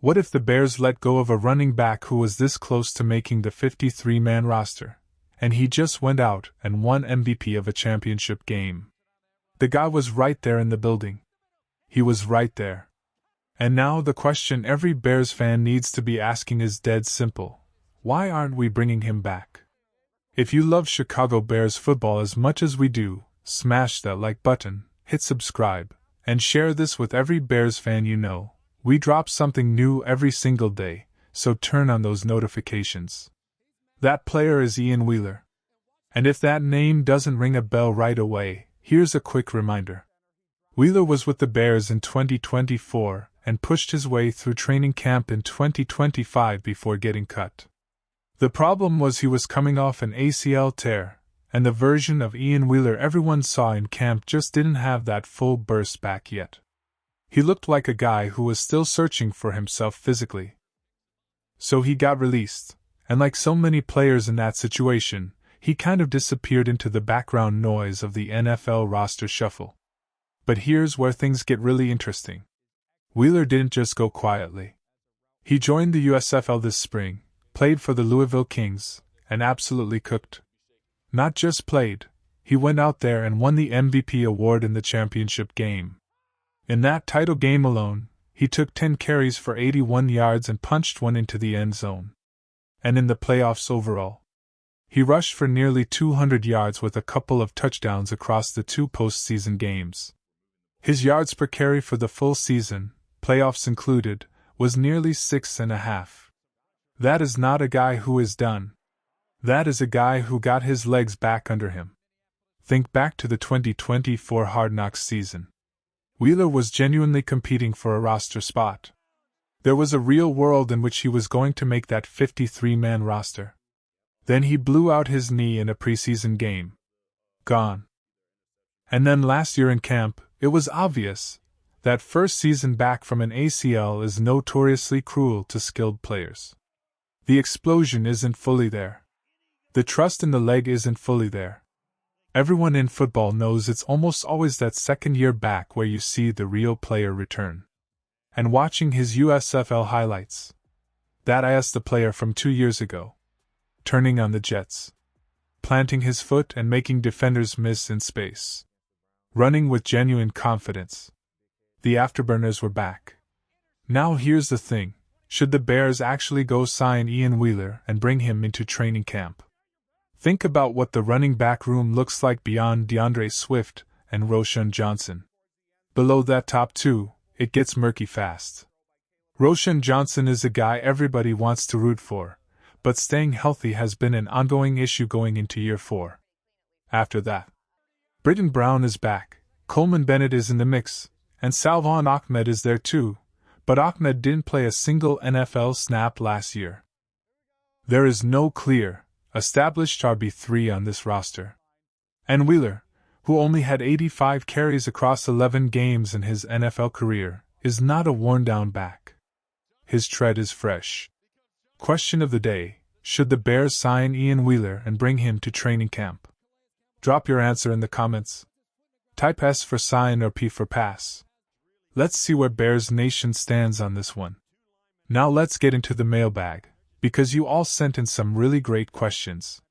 What if the Bears let go of a running back who was this close to making the 53-man roster, and he just went out and won MVP of a championship game? The guy was right there in the building. He was right there. And now the question every Bears fan needs to be asking is dead simple. Why aren't we bringing him back? If you love Chicago Bears football as much as we do, smash that like button, hit subscribe, and share this with every Bears fan you know. We drop something new every single day, so turn on those notifications. That player is Ian Wheeler. And if that name doesn't ring a bell right away, here's a quick reminder. Wheeler was with the Bears in 2024 and pushed his way through training camp in 2025 before getting cut. The problem was he was coming off an ACL tear, and the version of Ian Wheeler everyone saw in camp just didn't have that full burst back yet. He looked like a guy who was still searching for himself physically. So he got released, and like so many players in that situation, he kind of disappeared into the background noise of the NFL roster shuffle. But here's where things get really interesting. Wheeler didn't just go quietly. He joined the USFL this spring, played for the Louisville Kings, and absolutely cooked. Not just played, he went out there and won the MVP award in the championship game. In that title game alone, he took 10 carries for 81 yards and punched one into the end zone. And in the playoffs overall, he rushed for nearly 200 yards with a couple of touchdowns across the 2 postseason games. His yards per carry for the full season, playoffs included, was nearly 6.5. That is not a guy who is done. That is a guy who got his legs back under him. Think back to the 2024 Hard Knocks season. Wheeler was genuinely competing for a roster spot. There was a real world in which he was going to make that 53-man roster. Then he blew out his knee in a preseason game. Gone. And then last year in camp, it was obvious. That first season back from an ACL is notoriously cruel to skilled players. The explosion isn't fully there. The trust in the leg isn't fully there. Everyone in football knows it's almost always that second year back where you see the real player return. And watching his USFL highlights. That I asked the player from 2 years ago. Turning on the jets. Planting his foot and making defenders miss in space. Running with genuine confidence. The afterburners were back. Now here's the thing, should the Bears actually go sign Ian Wheeler and bring him into training camp? Think about what the running back room looks like beyond DeAndre Swift and Roschon Johnson. Below that top 2, it gets murky fast. Roschon Johnson is a guy everybody wants to root for, but staying healthy has been an ongoing issue going into year 4. After that, Britton Brown is back, Coleman Bennett is in the mix, and Salvon Ahmed is there too, but Ahmed didn't play a single NFL snap last year. There is no clear, established RB3 on this roster. And Wheeler, who only had 85 carries across 11 games in his NFL career, is not a worn-down back. His tread is fresh. Question of the day, should the Bears sign Ian Wheeler and bring him to training camp? Drop your answer in the comments. Type S for sign or P for pass. Let's see where Bears Nation stands on this one. Now let's get into the mailbag, because you all sent in some really great questions.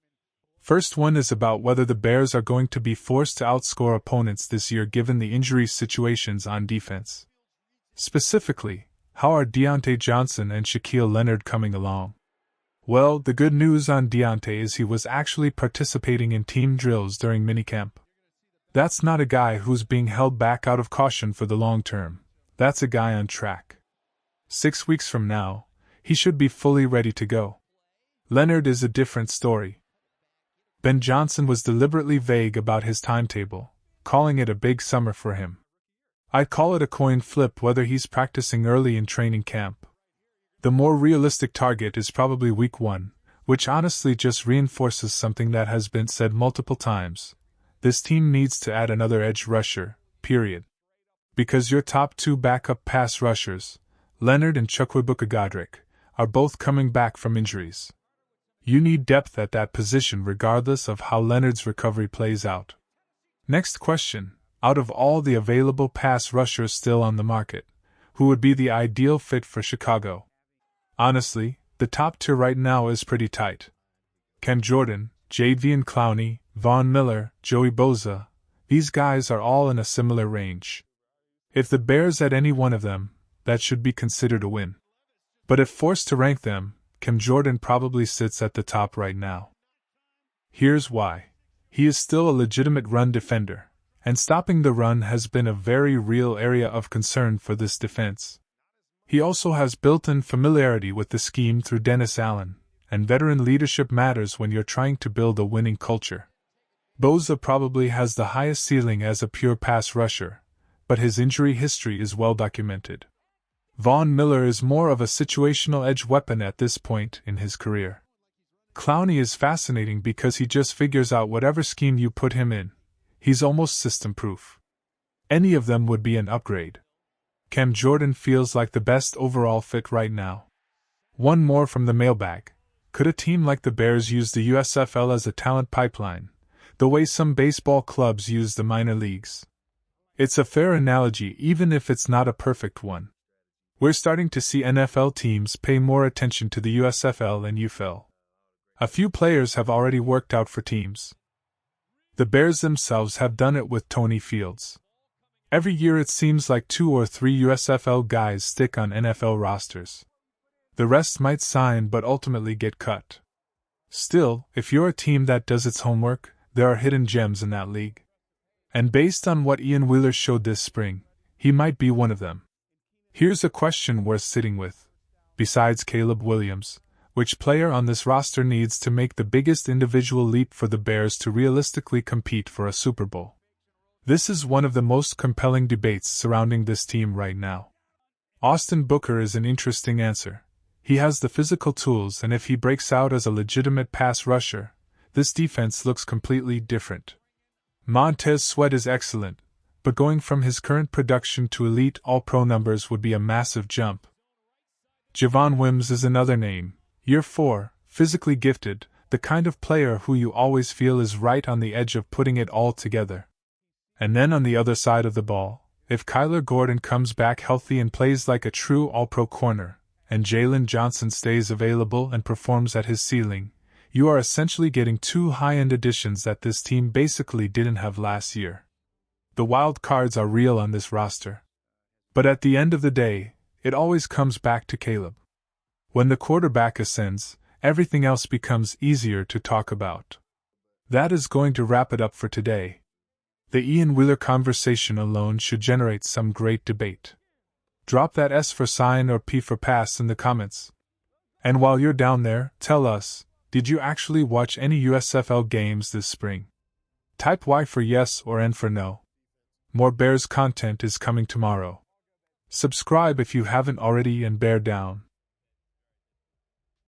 First one is about whether the Bears are going to be forced to outscore opponents this year given the injury situations on defense. Specifically, how are Deontay Johnson and Shaquille Leonard coming along? Well, the good news on Deontay is he was actually participating in team drills during minicamp. That's not a guy who's being held back out of caution for the long term. That's a guy on track. 6 weeks from now, he should be fully ready to go. Leonard is a different story. Ben Johnson was deliberately vague about his timetable, calling it a big summer for him. I'd call it a coin flip whether he's practicing early in training camp. The more realistic target is probably week 1, which honestly just reinforces something that has been said multiple times. This team needs to add another edge rusher, period. Because your top 2 backup pass rushers, Leonard and Chukwuebuka Godric, are both coming back from injuries. You need depth at that position regardless of how Leonard's recovery plays out. Next question, out of all the available pass rushers still on the market, who would be the ideal fit for Chicago. Honestly, the top tier right now is pretty tight. Cam Jordan, Jadeveon Clowney, Von Miller, Joey Bosa, these guys are all in a similar range. If the Bears add any one of them, that should be considered a win. But if forced to rank them, Cam Jordan probably sits at the top right now. Here's why. He is still a legitimate run defender, and stopping the run has been a very real area of concern for this defense. He also has built-in familiarity with the scheme through Dennis Allen, and veteran leadership matters when you're trying to build a winning culture. Bosa probably has the highest ceiling as a pure pass rusher, but his injury history is well documented. Von Miller is more of a situational edge weapon at this point in his career. Clowney is fascinating because he just figures out whatever scheme you put him in. He's almost system-proof. Any of them would be an upgrade. Cam Jordan feels like the best overall fit right now. One more from the mailbag. Could a team like the Bears use the USFL as a talent pipeline, the way some baseball clubs use the minor leagues? It's a fair analogy even if it's not a perfect one. We're starting to see NFL teams pay more attention to the USFL and UFL. A few players have already worked out for teams. The Bears themselves have done it with Tony Fields. Every year it seems like 2 or 3 USFL guys stick on NFL rosters. The rest might sign but ultimately get cut. Still, if you're a team that does its homework, there are hidden gems in that league. And based on what Ian Wheeler showed this spring, he might be one of them. Here's a question worth sitting with. Besides Caleb Williams, which player on this roster needs to make the biggest individual leap for the Bears to realistically compete for a Super Bowl? This is one of the most compelling debates surrounding this team right now. Austin Booker is an interesting answer. He has the physical tools, and if he breaks out as a legitimate pass rusher, this defense looks completely different. Montez Sweat is excellent, but going from his current production to elite All-Pro numbers would be a massive jump. Javon Wims is another name. Year 4, physically gifted, the kind of player who you always feel is right on the edge of putting it all together. And then on the other side of the ball, if Kyler Gordon comes back healthy and plays like a true All-Pro corner, and Jalen Johnson stays available and performs at his ceiling, you are essentially getting 2 high-end additions that this team basically didn't have last year. The wild cards are real on this roster. But at the end of the day, it always comes back to Caleb. When the quarterback ascends, everything else becomes easier to talk about. That is going to wrap it up for today. The Ian Wheeler conversation alone should generate some great debate. Drop that S for sign or P for pass in the comments. And while you're down there, tell us, did you actually watch any USFL games this spring? Type Y for yes or N for no. More Bears content is coming tomorrow. Subscribe if you haven't already and bear down.